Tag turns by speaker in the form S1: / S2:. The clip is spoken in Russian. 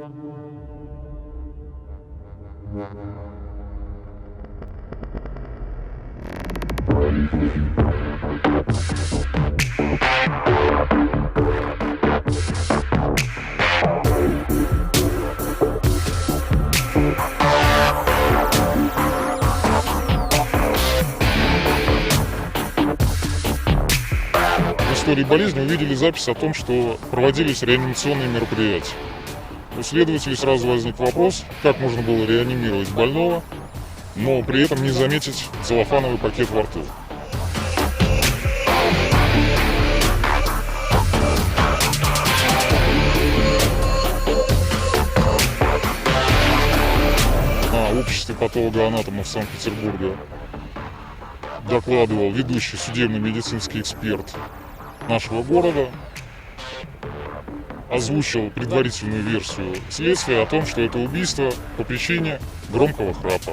S1: В истории болезни увидели запись о том, что проводились реанимационные мероприятия. У следователей сразу возник вопрос, как можно было реанимировать больного, но при этом не заметить целлофановый пакет во рту. В обществе патологоанатомов Санкт-Петербурга докладывал ведущий судебно-медицинский эксперт нашего города, озвучил предварительную версию следствия о том, что это убийство по причине громкого храпа.